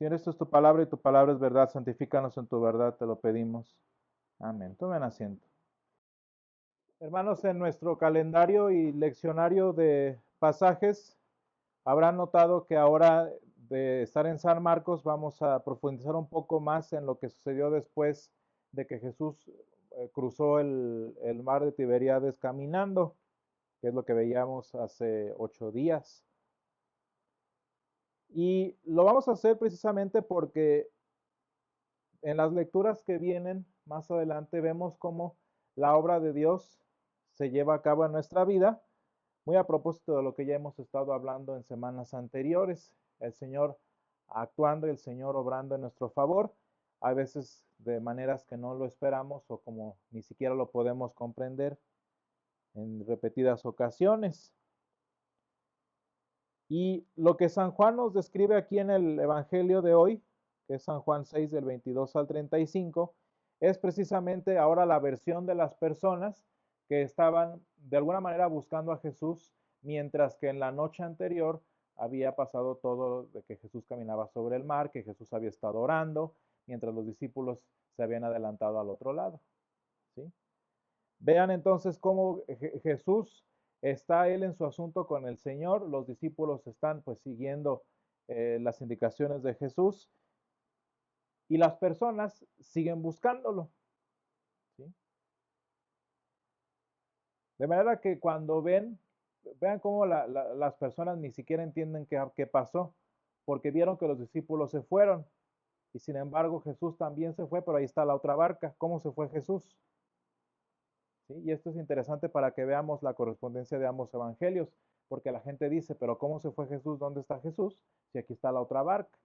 Señor, esto es tu palabra y tu palabra es verdad. Santifícanos en tu verdad, te lo pedimos. Amén. Tomen asiento. Hermanos, en nuestro calendario y leccionario de pasajes, habrán notado que ahora de estar en San Marcos vamos a profundizar un poco más en lo que sucedió después de que Jesús cruzó el mar de Tiberíades caminando, que es lo que veíamos hace 8 días. Y lo vamos a hacer precisamente porque en las lecturas que vienen más adelante vemos cómo la obra de Dios se lleva a cabo en nuestra vida, muy a propósito de lo que ya hemos estado hablando en semanas anteriores, el Señor actuando y el Señor obrando en nuestro favor, a veces de maneras que no lo esperamos o como ni siquiera lo podemos comprender en repetidas ocasiones. Y lo que San Juan nos describe aquí en el Evangelio de hoy, que es San Juan 6 del 22 al 35, es precisamente ahora la versión de las personas que estaban de alguna manera buscando a Jesús, mientras que en la noche anterior había pasado todo de que Jesús caminaba sobre el mar, que Jesús había estado orando, mientras los discípulos se habían adelantado al otro lado. ¿Sí? Vean entonces cómo Jesús está él en su asunto con el Señor, los discípulos están pues siguiendo las indicaciones de Jesús y las personas siguen buscándolo. ¿Sí? De manera que cuando vean cómo las personas ni siquiera entienden qué pasó, porque vieron que los discípulos se fueron y sin embargo Jesús también se fue, pero ahí está la otra barca. ¿Cómo se fue Jesús? ¿Sí? Y esto es interesante para que veamos la correspondencia de ambos evangelios, porque la gente dice, pero ¿cómo se fue Jesús? ¿Dónde está Jesús? Si aquí está la otra barca.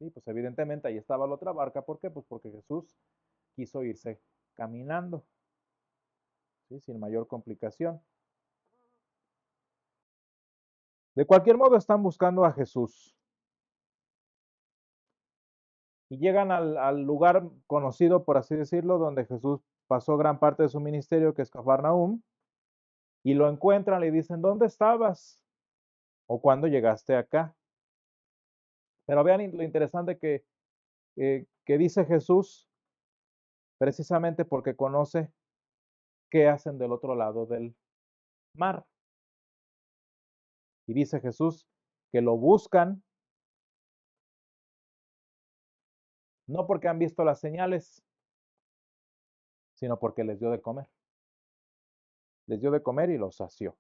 ¿Sí? Pues evidentemente ahí estaba la otra barca. ¿Por qué? Pues porque Jesús quiso irse caminando, ¿sí? Sin mayor complicación. De cualquier modo están buscando a Jesús. Y llegan al lugar conocido, por así decirlo, donde Jesús pasó gran parte de su ministerio, que es Cafarnaúm, y lo encuentran, le dicen, ¿dónde estabas? ¿O cuándo llegaste acá? Pero vean lo interesante que dice Jesús, precisamente porque conoce qué hacen del otro lado del mar. Y dice Jesús que lo buscan, no porque han visto las señales, sino porque les dio de comer. Les dio de comer y los sació.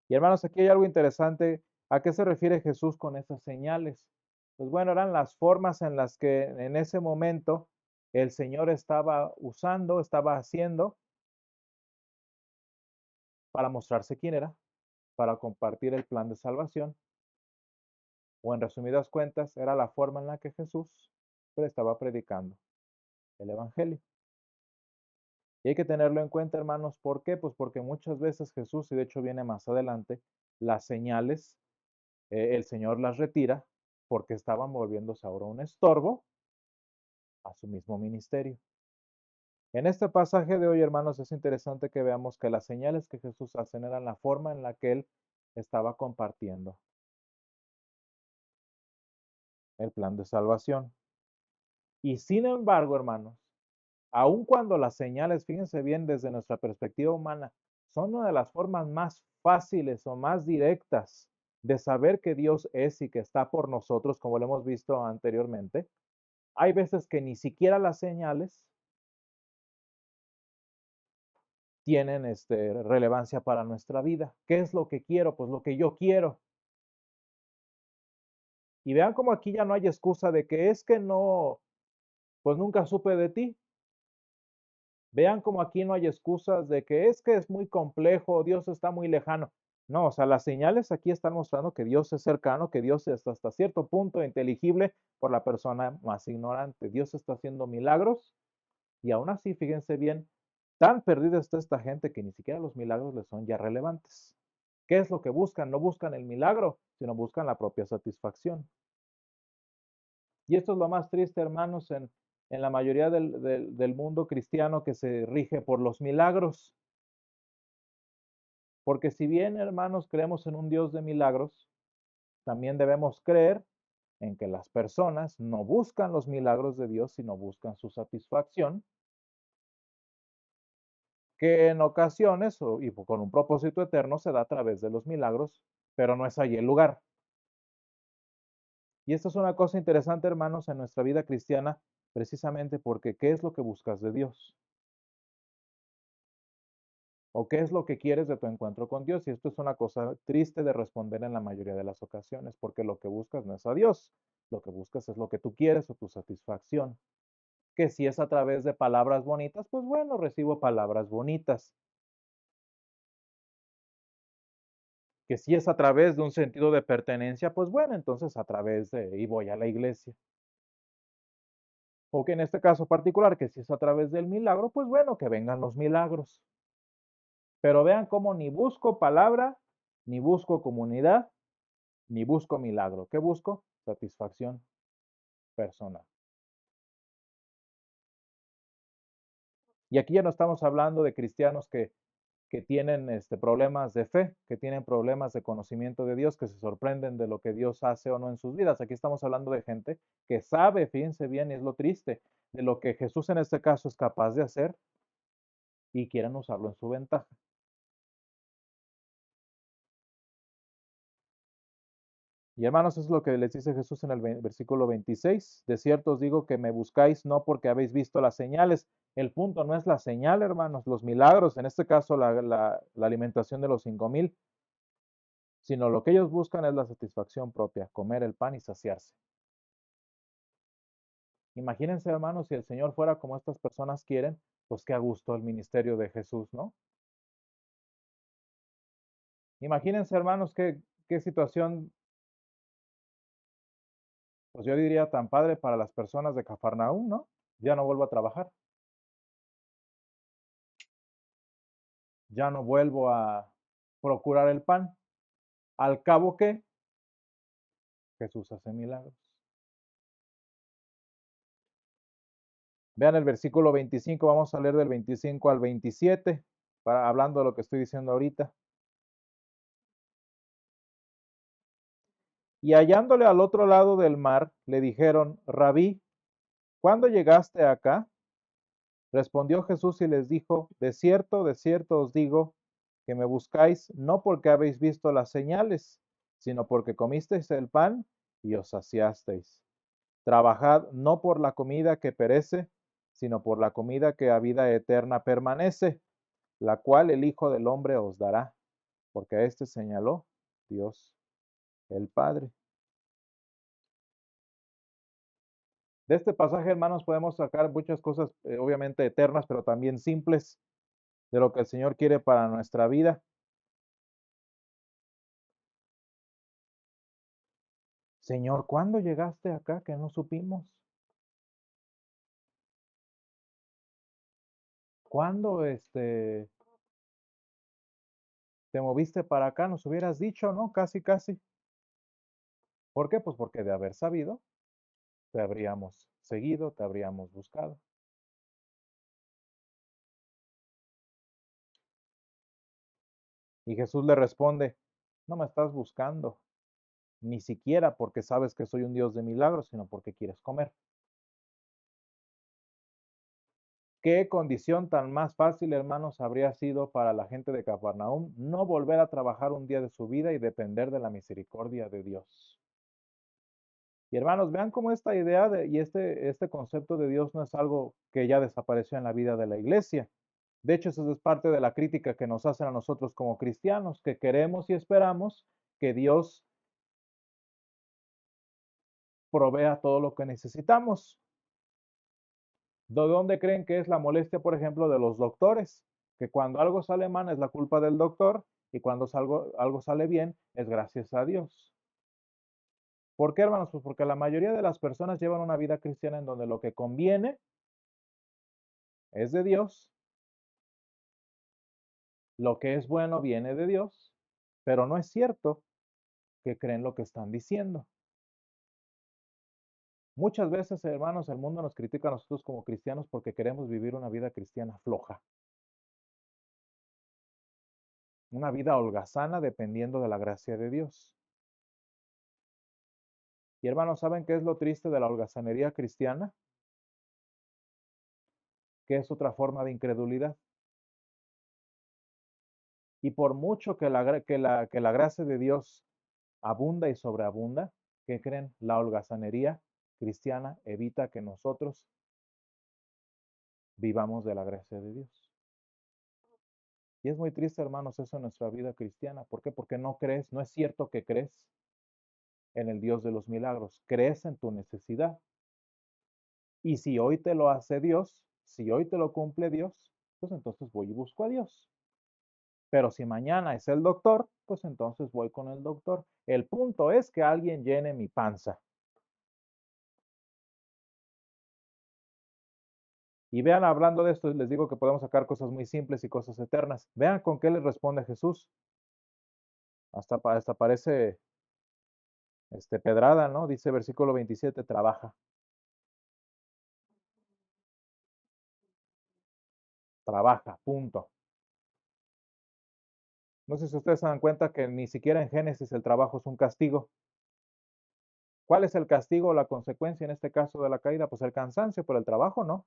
Y hermanos, aquí hay algo interesante. ¿A qué se refiere Jesús con esas señales? Pues bueno, eran las formas en las que en ese momento el Señor estaba usando, estaba haciendo para mostrarse quién era, para compartir el plan de salvación, o en resumidas cuentas, era la forma en la que Jesús estaba predicando el Evangelio. Y hay que tenerlo en cuenta, hermanos, ¿por qué? Pues porque muchas veces Jesús, y de hecho viene más adelante, las señales, el Señor las retira porque estaban volviéndose ahora un estorbo a su mismo ministerio. En este pasaje de hoy, hermanos, es interesante que veamos que las señales que Jesús hace eran la forma en la que Él estaba compartiendo el plan de salvación. Y sin embargo, hermanos, aun cuando las señales, fíjense bien desde nuestra perspectiva humana, son una de las formas más fáciles o más directas de saber que Dios es y que está por nosotros, como lo hemos visto anteriormente, hay veces que ni siquiera las señales tienen relevancia para nuestra vida. ¿Qué es lo que quiero? Pues lo que yo quiero. Y vean cómo aquí ya no hay excusa de que es que no, pues nunca supe de ti. Vean como aquí no hay excusas de que es muy complejo, Dios está muy lejano. No, o sea, las señales aquí están mostrando que Dios es cercano, que Dios es hasta cierto punto inteligible por la persona más ignorante. Dios está haciendo milagros y aún así, fíjense bien, tan perdida está esta gente que ni siquiera los milagros les son ya relevantes. ¿Qué es lo que buscan? No buscan el milagro, sino buscan la propia satisfacción. Y esto es lo más triste, hermanos, en la mayoría del mundo cristiano que se rige por los milagros. Porque si bien, hermanos, creemos en un Dios de milagros, también debemos creer en que las personas no buscan los milagros de Dios, sino buscan su satisfacción, que en ocasiones, y con un propósito eterno, se da a través de los milagros, pero no es ahí el lugar. Y esto es una cosa interesante, hermanos, en nuestra vida cristiana, precisamente porque ¿qué es lo que buscas de Dios? ¿O qué es lo que quieres de tu encuentro con Dios? Y esto es una cosa triste de responder en la mayoría de las ocasiones, porque lo que buscas no es a Dios, lo que buscas es lo que tú quieres o tu satisfacción. Que si es a través de palabras bonitas, pues bueno, recibo palabras bonitas. Que si es a través de un sentido de pertenencia, pues bueno, entonces a través de, y voy a la iglesia. O que en este caso particular, que si es a través del milagro, pues bueno, que vengan los milagros. Pero vean cómo ni busco palabra, ni busco comunidad, ni busco milagro. ¿Qué busco? Satisfacción personal. Y aquí ya no estamos hablando de cristianos que tienen problemas de fe, que tienen problemas de conocimiento de Dios, que se sorprenden de lo que Dios hace o no en sus vidas. Aquí estamos hablando de gente que sabe, fíjense bien, y es lo triste, de lo que Jesús en este caso es capaz de hacer y quieren usarlo en su ventaja. Y hermanos, es lo que les dice Jesús en el versículo 26. De cierto os digo que me buscáis no porque habéis visto las señales. El punto no es la señal, hermanos, los milagros, en este caso la alimentación de los 5,000, sino lo que ellos buscan es la satisfacción propia, comer el pan y saciarse. Imagínense, hermanos, si el Señor fuera como estas personas quieren, pues qué a gusto el ministerio de Jesús, ¿no? Imagínense, hermanos, qué situación, pues yo diría tan padre para las personas de Cafarnaúm, ¿no? Ya no vuelvo a trabajar, ya no vuelvo a procurar el pan. Al cabo que Jesús hace milagros. Vean el versículo 25, vamos a leer del 25 al 27, hablando de lo que estoy diciendo ahorita. Y hallándole al otro lado del mar, le dijeron, Rabí, ¿cuándo llegaste acá? Respondió Jesús y les dijo, de cierto os digo, que me buscáis no porque habéis visto las señales, sino porque comisteis el pan y os saciasteis. Trabajad no por la comida que perece, sino por la comida que a vida eterna permanece, la cual el Hijo del Hombre os dará, porque a este señaló Dios el Padre. De este pasaje, hermanos, podemos sacar muchas cosas, obviamente eternas, pero también simples, de lo que el Señor quiere para nuestra vida. Señor, ¿cuándo llegaste acá que no supimos? ¿Cuándo te moviste para acá? Nos hubieras dicho, ¿no? Casi, casi. ¿Por qué? Pues porque de haber sabido, te habríamos seguido, te habríamos buscado. Y Jesús le responde, no me estás buscando, ni siquiera porque sabes que soy un Dios de milagros, sino porque quieres comer. ¿Qué condición tan más fácil, hermanos, habría sido para la gente de Cafarnaúm no volver a trabajar un día de su vida y depender de la misericordia de Dios? Y hermanos, vean cómo esta idea y este concepto de Dios no es algo que ya desapareció en la vida de la iglesia. De hecho, eso es parte de la crítica que nos hacen a nosotros como cristianos, que queremos y esperamos que Dios provea todo lo que necesitamos. ¿De dónde creen que es la molestia, por ejemplo, de los doctores? Que cuando algo sale mal es la culpa del doctor y cuando algo sale bien es gracias a Dios. ¿Por qué, hermanos? Pues porque la mayoría de las personas llevan una vida cristiana en donde lo que conviene es de Dios, lo que es bueno viene de Dios, pero no es cierto que creen lo que están diciendo. Muchas veces, hermanos, el mundo nos critica a nosotros como cristianos porque queremos vivir una vida cristiana floja, una vida holgazana dependiendo de la gracia de Dios. Y hermanos, ¿saben qué es lo triste de la holgazanería cristiana? Que es otra forma de incredulidad. Y por mucho que la gracia de Dios abunda y sobreabunda, ¿qué creen? La holgazanería cristiana evita que nosotros vivamos de la gracia de Dios. Y es muy triste, hermanos, eso en nuestra vida cristiana. ¿Por qué? Porque no crees, no es cierto que crees en el Dios de los milagros, crees en tu necesidad. Y si hoy te lo hace Dios, si hoy te lo cumple Dios, pues entonces voy y busco a Dios. Pero si mañana es el doctor, pues entonces voy con el doctor. El punto es que alguien llene mi panza. Y vean, hablando de esto, les digo que podemos sacar cosas muy simples y cosas eternas. Vean con qué les responde Jesús. Hasta parece pedrada, ¿no? Dice versículo 27, trabaja, trabaja, punto. No sé si ustedes se dan cuenta que ni siquiera en Génesis el trabajo es un castigo. ¿Cuál es el castigo o la consecuencia en este caso de la caída? Pues el cansancio por el trabajo, ¿no?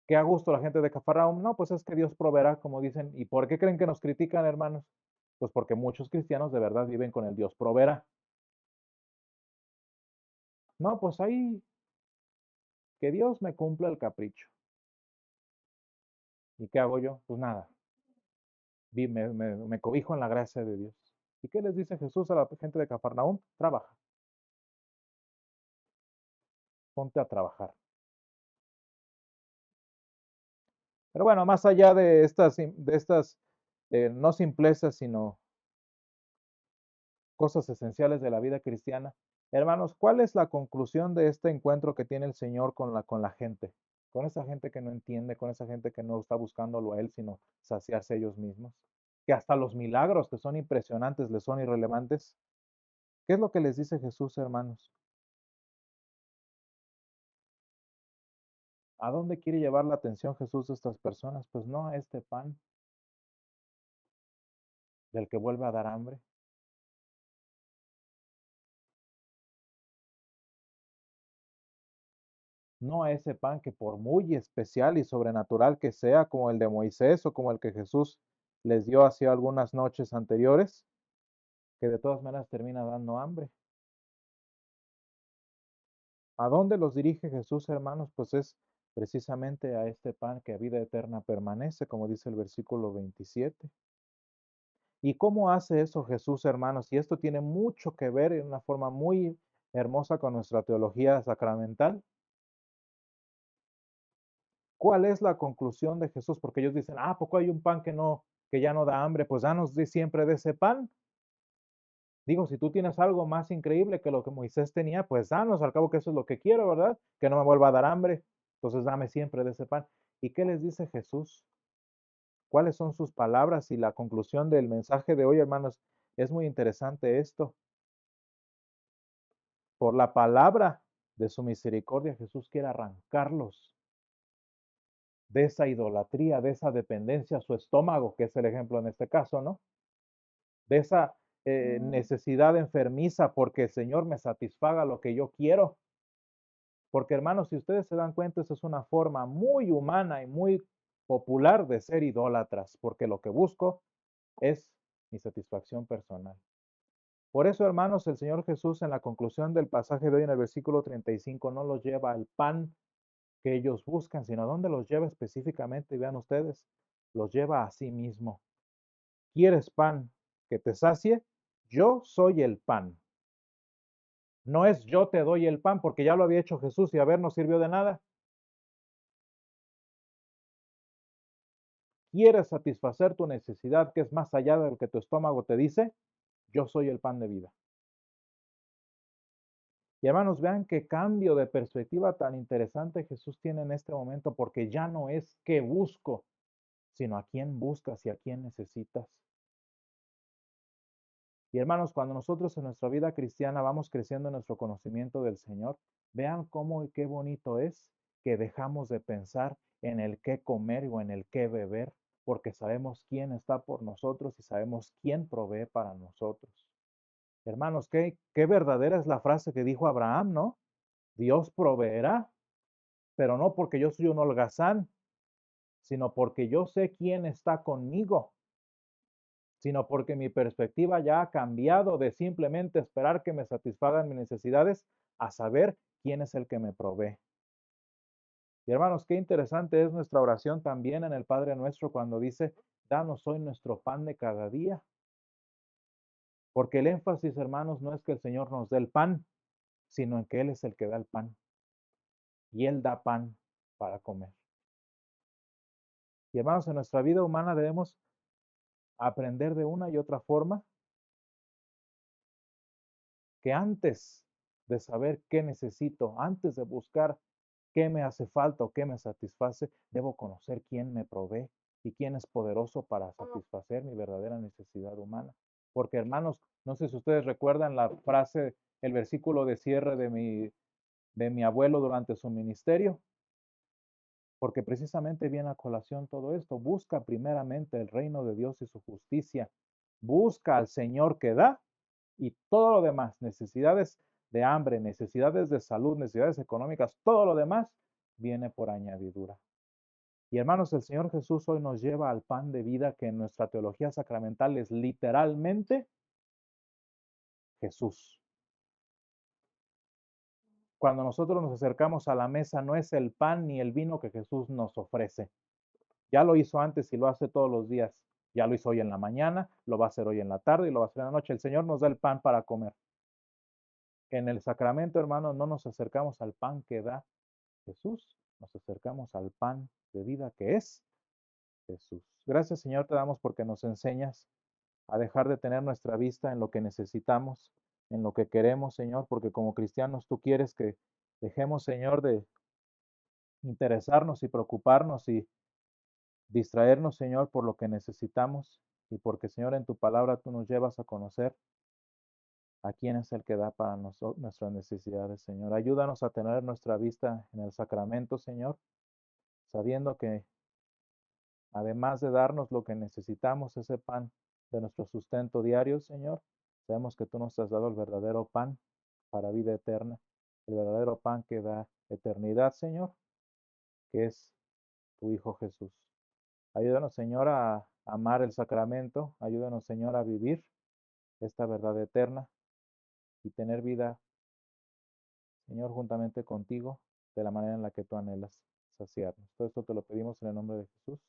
Qué a gusto la gente de Cafarnaúm. No, pues es que Dios proveerá, como dicen. ¿Y por qué creen que nos critican, hermanos? Pues porque muchos cristianos de verdad viven con el Dios proveerá. No, pues ahí que Dios me cumpla el capricho. ¿Y qué hago yo? Pues nada, me cobijo en la gracia de Dios. ¿Y qué les dice Jesús a la gente de Cafarnaúm? Trabaja, ponte a trabajar. Pero bueno, más allá de estas no simplezas, sino cosas esenciales de la vida cristiana, hermanos, ¿cuál es la conclusión de este encuentro que tiene el Señor con la gente? Con esa gente que no entiende, con esa gente que no está buscándolo a Él, sino saciarse ellos mismos. Que hasta los milagros que son impresionantes les son irrelevantes. ¿Qué es lo que les dice Jesús, hermanos? ¿A dónde quiere llevar la atención Jesús de estas personas? Pues no a este pan del que vuelve a dar hambre. No a ese pan que por muy especial y sobrenatural que sea, como el de Moisés o como el que Jesús les dio hacia algunas noches anteriores, que de todas maneras termina dando hambre. ¿A dónde los dirige Jesús, hermanos? Pues es precisamente a este pan que a vida eterna permanece, como dice el versículo 27. ¿Y cómo hace eso Jesús, hermanos? Y esto tiene mucho que ver en una forma muy hermosa con nuestra teología sacramental. ¿Cuál es la conclusión de Jesús? Porque ellos dicen, ah, ¿a poco hay un pan que ya no da hambre? Pues danos de siempre de ese pan. Digo, si tú tienes algo más increíble que lo que Moisés tenía, pues danos, al cabo que eso es lo que quiero, ¿verdad? Que no me vuelva a dar hambre. Entonces dame siempre de ese pan. ¿Y qué les dice Jesús? ¿Cuáles son sus palabras? Y la conclusión del mensaje de hoy, hermanos, es muy interesante esto. Por la palabra de su misericordia, Jesús quiere arrancarlos de esa idolatría, de esa dependencia a su estómago, que es el ejemplo en este caso, ¿no? De esa necesidad enfermiza porque el Señor me satisfaga lo que yo quiero. Porque hermanos, si ustedes se dan cuenta, esa es una forma muy humana y muy popular de ser idólatras, porque lo que busco es mi satisfacción personal. Por eso, hermanos, el Señor Jesús en la conclusión del pasaje de hoy en el versículo 35 no los lleva al pan que ellos buscan, sino a dónde los lleva específicamente, y vean ustedes, los lleva a sí mismo. ¿Quieres pan que te sacie? Yo soy el pan. No es yo te doy el pan, porque ya lo había hecho Jesús y a ver, no sirvió de nada. ¿Quieres satisfacer tu necesidad que es más allá de lo que tu estómago te dice? Yo soy el pan de vida. Y hermanos, vean qué cambio de perspectiva tan interesante Jesús tiene en este momento, porque ya no es qué busco, sino a quién buscas y a quién necesitas. Y hermanos, cuando nosotros en nuestra vida cristiana vamos creciendo en nuestro conocimiento del Señor, vean cómo y qué bonito es que dejamos de pensar en el qué comer o en el qué beber, porque sabemos quién está por nosotros y sabemos quién provee para nosotros. Hermanos, qué verdadera es la frase que dijo Abraham, ¿no? Dios proveerá, pero no porque yo soy un holgazán, sino porque yo sé quién está conmigo, sino porque mi perspectiva ya ha cambiado de simplemente esperar que me satisfagan mis necesidades a saber quién es el que me provee. Y hermanos, qué interesante es nuestra oración también en el Padre Nuestro cuando dice, danos hoy nuestro pan de cada día. Porque el énfasis, hermanos, no es que el Señor nos dé el pan, sino en que Él es el que da el pan. Y Él da pan para comer. Y hermanos, en nuestra vida humana debemos aprender de una y otra forma que antes de saber qué necesito, antes de buscar qué me hace falta o qué me satisface, debo conocer quién me provee y quién es poderoso para satisfacer mi verdadera necesidad humana. Porque hermanos, no sé si ustedes recuerdan la frase, el versículo de cierre de mi abuelo durante su ministerio, porque precisamente viene a colación todo esto. Busca primeramente el reino de Dios y su justicia. Busca al Señor que da y todo lo demás, necesidades de hambre, necesidades de salud, necesidades económicas, todo lo demás viene por añadidura. Y hermanos, el Señor Jesús hoy nos lleva al pan de vida que en nuestra teología sacramental es literalmente Jesús. Cuando nosotros nos acercamos a la mesa, no es el pan ni el vino que Jesús nos ofrece. Ya lo hizo antes y lo hace todos los días. Ya lo hizo hoy en la mañana, lo va a hacer hoy en la tarde y lo va a hacer en la noche. El Señor nos da el pan para comer. En el sacramento, hermanos, no nos acercamos al pan que da Jesús, nos acercamos al pan de vida que es Jesús. Gracias, Señor, te damos porque nos enseñas a dejar de tener nuestra vista en lo que necesitamos, en lo que queremos, Señor, porque como cristianos tú quieres que dejemos, Señor, de interesarnos y preocuparnos y distraernos, Señor, por lo que necesitamos y porque, Señor, en tu palabra tú nos llevas a conocer a quién es el que da para nosotros nuestras necesidades, Señor. Ayúdanos a tener nuestra vista en el sacramento, Señor, sabiendo que además de darnos lo que necesitamos, ese pan de nuestro sustento diario, Señor, sabemos que tú nos has dado el verdadero pan para vida eterna, el verdadero pan que da eternidad, Señor, que es tu Hijo Jesús. Ayúdanos, Señor, a amar el sacramento, ayúdanos, Señor, a vivir esta verdad eterna y tener vida, Señor, juntamente contigo, de la manera en la que tú anhelas saciarnos. Todo esto te lo pedimos en el nombre de Jesús.